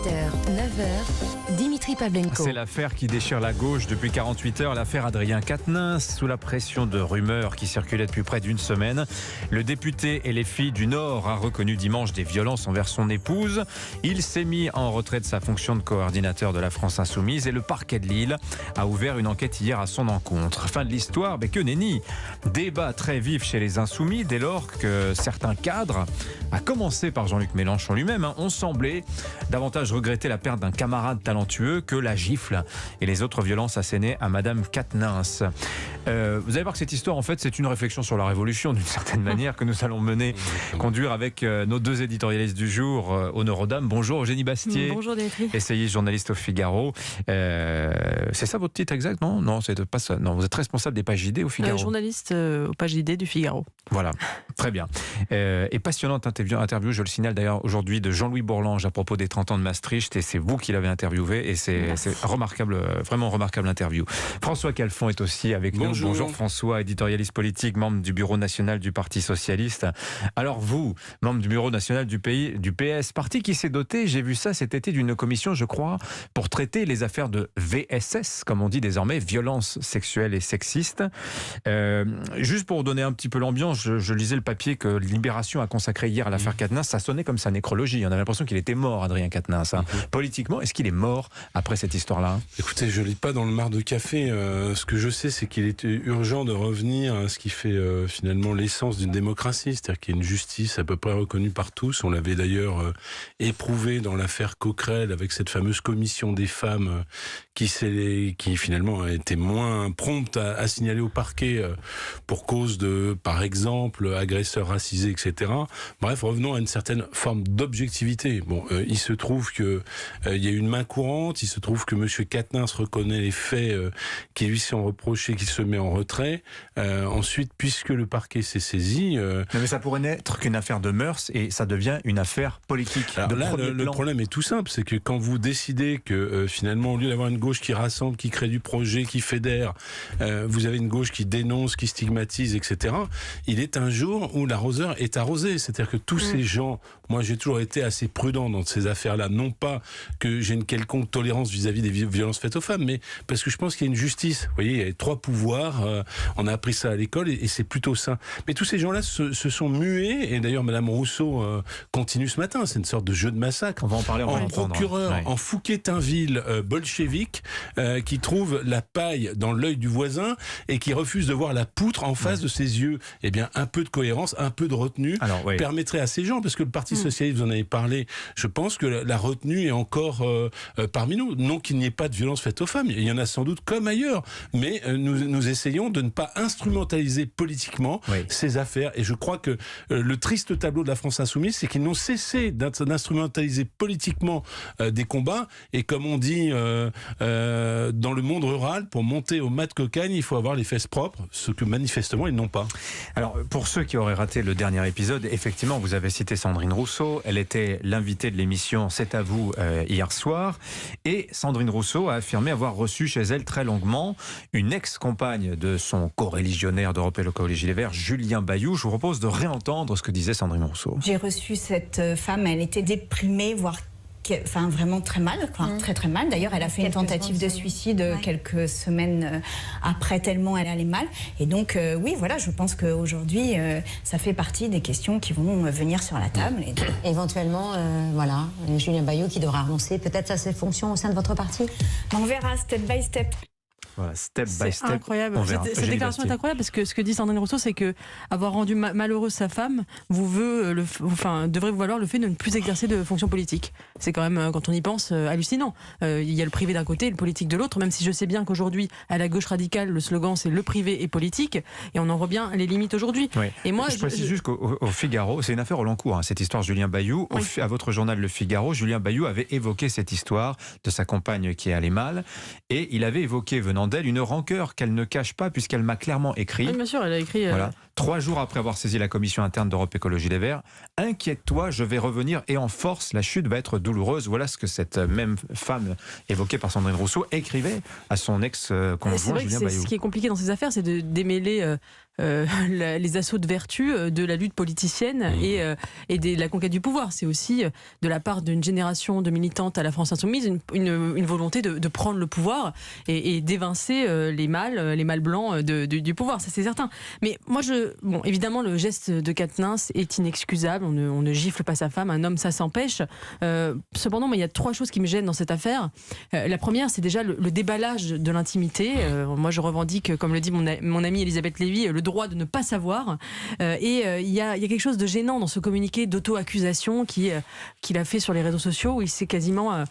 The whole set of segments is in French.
8h, 9h, Dimitri Pavlenko. C'est l'affaire qui déchire la gauche depuis 48 heures, l'affaire Adrien Quatennens. Sous la pression de rumeurs qui circulaient depuis près d'une semaine, le député et les filles du Nord a reconnu dimanche des violences envers son épouse. Il s'est mis en retrait de sa fonction de coordinateur de la France Insoumise et le parquet de Lille a ouvert une enquête hier à son encontre. Fin de l'histoire, mais que nenni. Débat très vif chez les Insoumis dès lors que certains cadres, à commencer par Jean-Luc Mélenchon lui-même, ont semblé davantage regretter la perte d'un camarade talentueux que la gifle et les autres violences assénées à Madame Quatennens. Vous allez voir que cette histoire, en fait, c'est une réflexion sur la Révolution, d'une certaine manière, que nous allons conduire avec nos deux éditorialistes du jour, honneur aux dames. Bonjour Eugénie Bastier. Bonjour Dimitri. Essayiste, journaliste au Figaro. C'est ça votre titre exact? Non, c'est pas ça. Non, vous êtes responsable des pages JD au Figaro. Journaliste aux pages JD du Figaro. Voilà, très bien. Et passionnante interview, je le signale d'ailleurs aujourd'hui, de Jean-Louis Bourlange à propos des 30 ans de Maastricht, et c'est vous qui l'avez interviewé, et c'est remarquable, vraiment remarquable interview. François Calfon est aussi avec nous. Bonjour François, éditorialiste politique, membre du bureau national du Parti Socialiste. Alors vous, membre du bureau national du PS, parti qui s'est doté, j'ai vu ça cet été, d'une commission, je crois, pour traiter les affaires de VSS, comme on dit désormais, violences sexuelles et sexistes. Juste pour donner un petit peu l'ambiance, je lisais le papier que Libération a consacré hier à l'affaire Quatennens. Ça sonnait comme sa nécrologie. On avait l'impression qu'il était mort, Adrien Quatennens. Politiquement, est-ce qu'il est mort après cette histoire-là? Écoutez, je ne lis pas dans le mar de café. Ce que je sais, c'est qu'il était urgent de revenir à ce qui fait finalement l'essence d'une démocratie, c'est-à-dire qu'il y a une justice à peu près reconnue par tous. On l'avait d'ailleurs éprouvé dans l'affaire Coquerel avec cette fameuse commission des femmes qui finalement a été moins prompte à signaler au parquet pour cause de, par exemple, agresseurs racisés, etc. Bref, revenons à une certaine forme d'objectivité. Bon, il se trouve que il y a une main courante, il se trouve que M. Quatennens reconnaît les faits qui lui sont reprochés, qu'il se met en retrait. Ensuite, puisque le parquet s'est saisi... Non, mais ça pourrait n'être qu'une affaire de mœurs et ça devient une affaire politique. Alors là, le problème est tout simple, c'est que quand vous décidez que finalement, au lieu d'avoir une gauche qui rassemble, qui crée du projet, qui fédère, vous avez une gauche qui dénonce, qui stigmatise, etc. Il est un jour où l'arroseur est arrosé. C'est-à-dire que tous ces gens, moi j'ai toujours été assez prudent dans ces affaires-là, non pas que j'ai une quelconque tolérance vis-à-vis des violences faites aux femmes, mais parce que je pense qu'il y a une justice. Vous voyez, il y a 3 pouvoirs, on a appris ça à l'école et c'est plutôt sain. Mais tous ces gens-là se sont mués, et d'ailleurs Madame Rousseau continue ce matin, c'est une sorte de jeu de massacre. On va en parler, on va procureur, en Fouquetinville bolchevique, qui trouve la paille dans l'œil du voisin et qui refuse de voir la poutre en face de ses yeux. Eh bien, un peu de cohérence, un peu de retenue permettrait à ces gens, parce que le Parti Socialiste, vous en avez parlé, je pense que la retenue est encore parmi nous. Non qu'il n'y ait pas de violence faite aux femmes, il y en a sans doute comme ailleurs, mais nous essayons de ne pas instrumentaliser politiquement ces affaires, et je crois que le triste tableau de la France Insoumise, c'est qu'ils n'ont cessé d'instrumentaliser politiquement des combats, et comme on dit dans le monde rural, pour monter au mât de cocagne, il faut avoir les fesses propres, ce que manifestement ils n'ont pas. Alors, pour ceux qui auraient raté le dernier épisode, effectivement, vous avez cité Sandrine Rousseau. Elle était l'invitée de l'émission C'est à vous hier soir. Et Sandrine Rousseau a affirmé avoir reçu chez elle très longuement une ex-compagne de son co-religionnaire d'Europe Écologie Les Verts, Julien Bayou. Je vous propose de réentendre ce que disait Sandrine Rousseau. J'ai reçu cette femme, elle était déprimée, voire vraiment très mal, très très mal. D'ailleurs, elle a fait une tentative de suicide quelques semaines après, tellement elle allait mal. Et donc, oui, voilà, je pense qu'aujourd'hui, ça fait partie des questions qui vont venir sur la table. Et éventuellement, voilà, Julien Bayou qui devra renoncer peut-être à ses fonctions au sein de votre parti. On verra, step by step. Voilà, step by step. C'est incroyable. Cette déclaration est incroyable, parce que ce que dit Sandrine Rousseau, c'est que avoir rendu malheureuse sa femme devrait vous valoir le fait de ne plus exercer de fonction politique. C'est quand même, quand on y pense, hallucinant. Il y a le privé d'un côté et le politique de l'autre, même si je sais bien qu'aujourd'hui, à la gauche radicale, le slogan c'est le privé et politique, et on en voit bien les limites aujourd'hui. Oui. Et moi, je précise juste qu'au Figaro, c'est une affaire au long cours, cette histoire Julien Bayou. À votre journal Le Figaro, Julien Bayou avait évoqué cette histoire de sa compagne qui allait mal, et il avait évoqué, venant d'elle, une rancœur qu'elle ne cache pas, puisqu'elle m'a clairement écrit. Oui, bien sûr, elle a écrit. Voilà. 3 jours après avoir saisi la commission interne d'Europe Écologie Les Verts, inquiète-toi, je vais revenir et en force, la chute va être douloureuse. Voilà ce que cette même femme évoquée par Sandrine Rousseau écrivait à son ex-conjoint Julien Bayou. Ce qui est compliqué dans ces affaires, c'est de démêler les assauts de vertu de la lutte politicienne et de la conquête du pouvoir. C'est aussi de la part d'une génération de militantes à la France Insoumise une volonté de prendre le pouvoir et d'évincer les mâles blancs du pouvoir, ça c'est certain. Mais moi, évidemment, le geste de Quatennens est inexcusable, on ne gifle pas sa femme, un homme ça s'empêche. Cependant, il y a 3 choses qui me gênent dans cette affaire. La première, c'est déjà le déballage de l'intimité. Moi, je revendique, comme le dit mon amie Elisabeth Lévy, le droit de ne pas savoir. Il y a quelque chose de gênant dans ce communiqué d'auto-accusation qu'il a fait sur les réseaux sociaux, où il s'est quasiment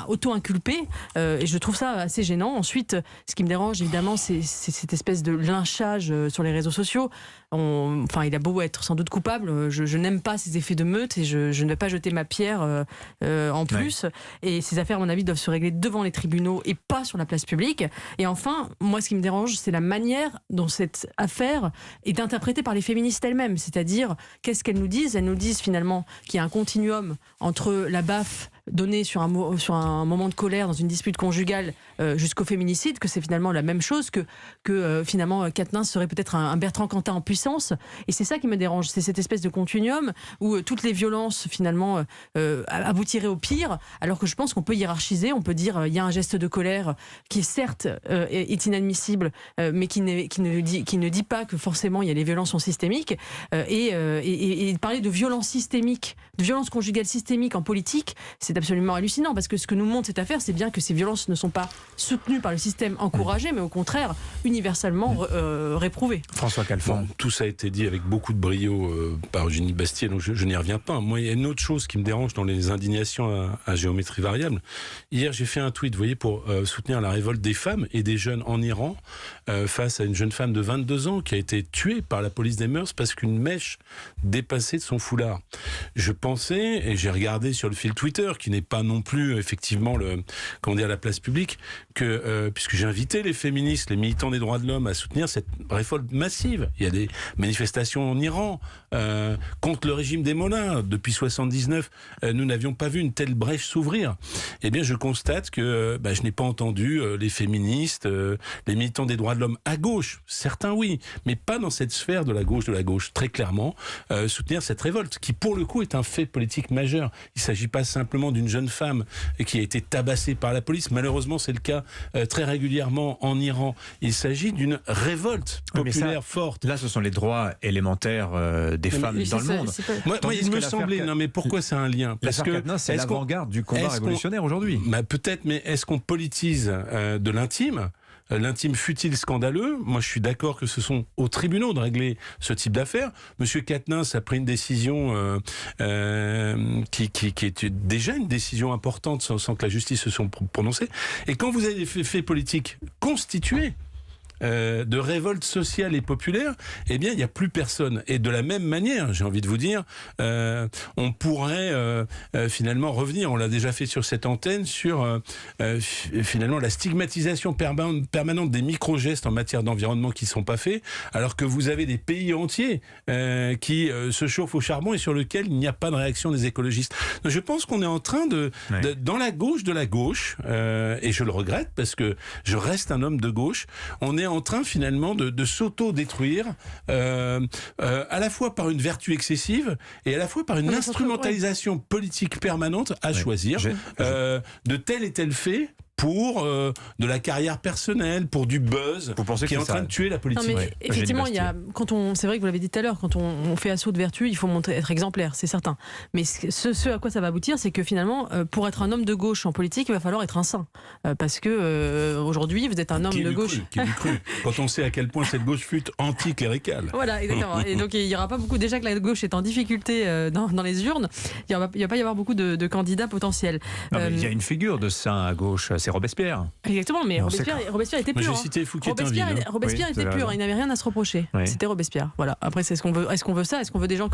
auto-inculpé. Et je trouve ça assez gênant. Ensuite, ce qui me dérange, évidemment, c'est cette espèce de lynchage sur les réseaux sociaux. Il a beau être sans doute coupable, je n'aime pas ces effets de meute et je ne vais pas jeter ma pierre en plus. Ouais. Et ces affaires, à mon avis, doivent se régler devant les tribunaux et pas sur la place publique. Et enfin, moi, ce qui me dérange, c'est la manière dont cette affaire est interprétée par les féministes elles-mêmes. C'est-à-dire, qu'est-ce qu'elles nous disent ? Elles nous disent finalement qu'il y a un continuum entre la baffe donnée sur un moment de colère dans une dispute conjugale jusqu'au féminicide, que c'est finalement la même chose, que finalement Quatennens serait peut-être un Bertrand Cantat en puissance. Et c'est ça qui me dérange, c'est cette espèce de continuum où toutes les violences finalement aboutiraient au pire, alors que je pense qu'on peut hiérarchiser, on peut dire il y a un geste de colère qui certes est inadmissible, mais qui ne dit pas que forcément les violences sont systémiques, et parler de violence systémique, de violence conjugale systémique en politique, c'est absolument hallucinant, parce que ce que nous montre cette affaire, c'est bien que ces violences ne sont pas soutenues par le système, encouragées, mais au contraire universellement réprouvées. François Calfan. Bon, tout ça a été dit avec beaucoup de brio par Eugénie Bastier, donc je n'y reviens pas. Moi, il y a une autre chose qui me dérange dans les indignations à géométrie variable. Hier, j'ai fait un tweet, vous voyez, pour soutenir la révolte des femmes et des jeunes en Iran face à une jeune femme de 22 ans qui a été tuée par la police des mœurs parce qu'une mèche dépassait de son foulard. Je pensais, et j'ai regardé sur le fil Twitter, qui n'est pas non plus effectivement la place publique, que puisque j'ai invité les féministes, les militants des droits de l'homme à soutenir cette révolte massive. Il y a des manifestations en Iran contre le régime des mollahs. Depuis 1979, nous n'avions pas vu une telle brèche s'ouvrir. Eh bien, je constate que je n'ai pas entendu les féministes, les militants des droits de l'homme à gauche, certains oui, mais pas dans cette sphère de la gauche, très clairement, soutenir cette révolte, qui pour le coup est un fait politique majeur. Il ne s'agit pas simplement d'une jeune femme qui a été tabassée par la police. Malheureusement, c'est le cas très régulièrement en Iran. Il s'agit d'une révolte populaire forte. Là, ce sont les droits élémentaires des femmes dans le monde. Moi, il me semblait... Non, mais pourquoi c'est un lien ? Parce que c'est l'avant-garde du combat révolutionnaire aujourd'hui. Peut-être, mais est-ce qu'on politise de l'intime ? L'intime fut-il scandaleux ? Moi, je suis d'accord que ce sont aux tribunaux de régler ce type d'affaires. Monsieur Quatennens a pris une décision qui est déjà une décision importante sans que la justice se soit prononcée. Et quand vous avez des faits politiques constitués, de révolte sociale et populaire, eh bien, il n'y a plus personne. Et de la même manière, j'ai envie de vous dire, on pourrait finalement revenir, on l'a déjà fait sur cette antenne, sur finalement la stigmatisation permanente des micro-gestes en matière d'environnement qui ne sont pas faits, alors que vous avez des pays entiers qui se chauffent au charbon et sur lesquels il n'y a pas de réaction des écologistes. Donc, je pense qu'on est en train dans la gauche de la gauche, et je le regrette parce que je reste un homme de gauche, on est en train finalement de s'auto-détruire à la fois par une vertu excessive et à la fois par une instrumentalisation politique permanente à choisir de tel et tel fait pour de la carrière personnelle, pour du buzz, qui est en train de tuer la politique. Non, mais effectivement, c'est vrai que vous l'avez dit tout à l'heure, quand on fait assaut de vertu, il faut être exemplaire, c'est certain. Mais ce à quoi ça va aboutir, c'est que finalement, pour être un homme de gauche en politique, il va falloir être un saint. Parce que aujourd'hui, vous êtes un homme de gauche. Qui l'eût cru quand on sait à quel point cette gauche fut anticléricale. Voilà, exactement. Et donc, il n'y aura pas beaucoup. Déjà que la gauche est en difficulté dans les urnes, il ne va pas y avoir beaucoup de candidats potentiels. Non, mais il y a une figure de saint à gauche. C'est Robespierre. Exactement, mais Robespierre était pur. J'ai cité Fouquier-Tinville. Robespierre était pur, il n'avait rien à se reprocher. Oui. C'était Robespierre. Voilà. Après, est-ce qu'on veut ça ? Est-ce qu'on veut des gens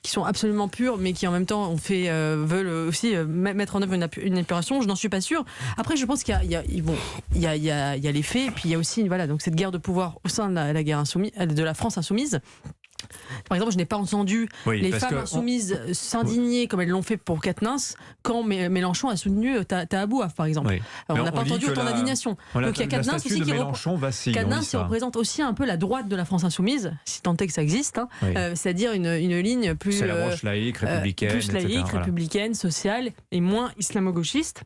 qui sont absolument purs, mais qui en même temps veulent aussi mettre en œuvre une épuration ? Je n'en suis pas sûre. Après, je pense qu'il y a les faits, et puis il y a aussi donc cette guerre de pouvoir au sein de la France insoumise. Par exemple, je n'ai pas entendu les femmes insoumises s'indigner comme elles l'ont fait pour Quatennens quand Mélenchon a soutenu Tahabouaf, par exemple. Oui. On n'a pas entendu autant d'indignation. Donc il y a Quatennens aussi qui représente aussi un peu la droite de la France insoumise, si tant est que ça existe, c'est-à-dire une ligne plus c'est la branche laïque, républicaine, plus laïque, républicaine, sociale et moins islamo-gauchiste.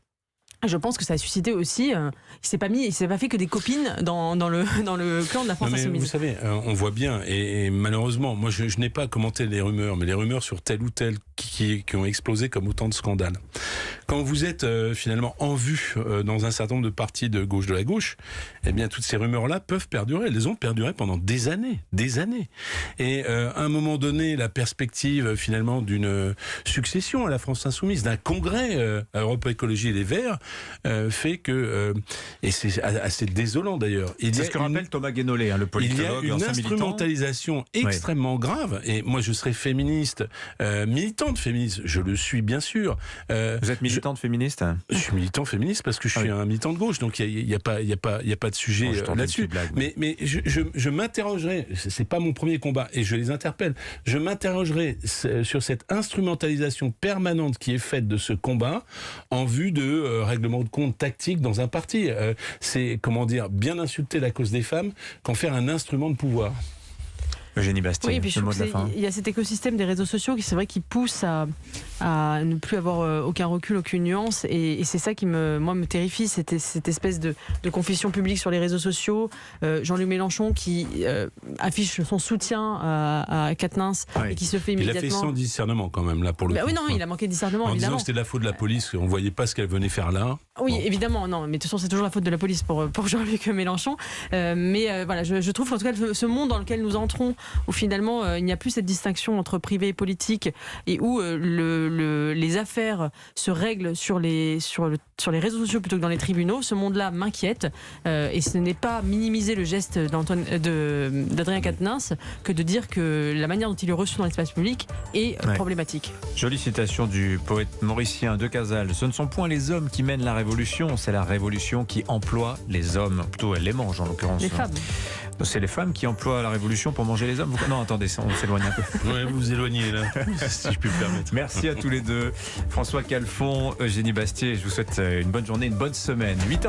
Je pense que ça a suscité aussi. Il s'est pas fait que des copines dans le clan de la France insoumise. Vous savez, on voit bien, et malheureusement, moi je n'ai pas commenté les rumeurs, mais les rumeurs sur tel ou tel qui ont explosé comme autant de scandales. Quand vous êtes finalement en vue dans un certain nombre de partis de la gauche, eh bien toutes ces rumeurs-là peuvent perdurer. Elles ont perduré pendant des années. Et à un moment donné, la perspective finalement d'une succession à la France insoumise, d'un congrès à Europe Écologie et les Verts, fait que, et c'est assez désolant d'ailleurs. C'est ce que rappelle Thomas Guénolé, le politologue. Il y a une instrumentalisation extrêmement grave, et moi je serais féministe, militante féministe, je le suis bien sûr. Vous êtes militante féministe ? Je suis militant féministe parce que je suis un militant de gauche, donc il n'y a pas de sujet là-dessus. Mais je m'interrogerai, c'est pas mon premier combat, et je les interpelle, je m'interrogerai sur cette instrumentalisation permanente qui est faite de ce combat en vue de règlement de compte tactique dans un parti. C'est, bien insulter la cause des femmes qu'en faire un instrument de pouvoir. Eugénie Bastier, oui, puis je trouve qu'il y a cet écosystème des réseaux sociaux qui, c'est vrai, qui pousse à ne plus avoir aucun recul, aucune nuance, et c'est ça qui me terrifie, cette espèce de confession publique sur les réseaux sociaux. Jean-Luc Mélenchon qui affiche son soutien à Quatennens et qui se fait immédiatement... Il a fait sans discernement quand même, là, pour le coup. Oui, non, il a manqué de discernement, en évidemment. disant que c'était la faute de la police, on ne voyait pas ce qu'elle venait faire là. Oui, évidemment, non, mais de toute façon, c'est toujours la faute de la police pour Jean-Luc Mélenchon. Voilà, je trouve en tout cas ce monde dans lequel nous entrons, où finalement il n'y a plus cette distinction entre privé et politique, et où les affaires se règlent sur les réseaux sociaux plutôt que dans les tribunaux, ce monde-là m'inquiète, et ce n'est pas minimiser le geste d'Adrien Quatennens que de dire que la manière dont il est reçu dans l'espace public est problématique. Jolie citation du poète mauricien de Casals. Ce ne sont point les hommes qui mènent la révolution, c'est la révolution qui emploie les hommes. Plutôt elle les mange en l'occurrence. Les femmes. C'est les femmes qui emploient la révolution pour manger les hommes. Non, attendez, on s'éloigne un peu. Oui, vous vous éloignez là, si je puis me permettre. Merci à tous les deux. François Calfon, Eugénie Bastier, je vous souhaite une bonne journée, une bonne semaine.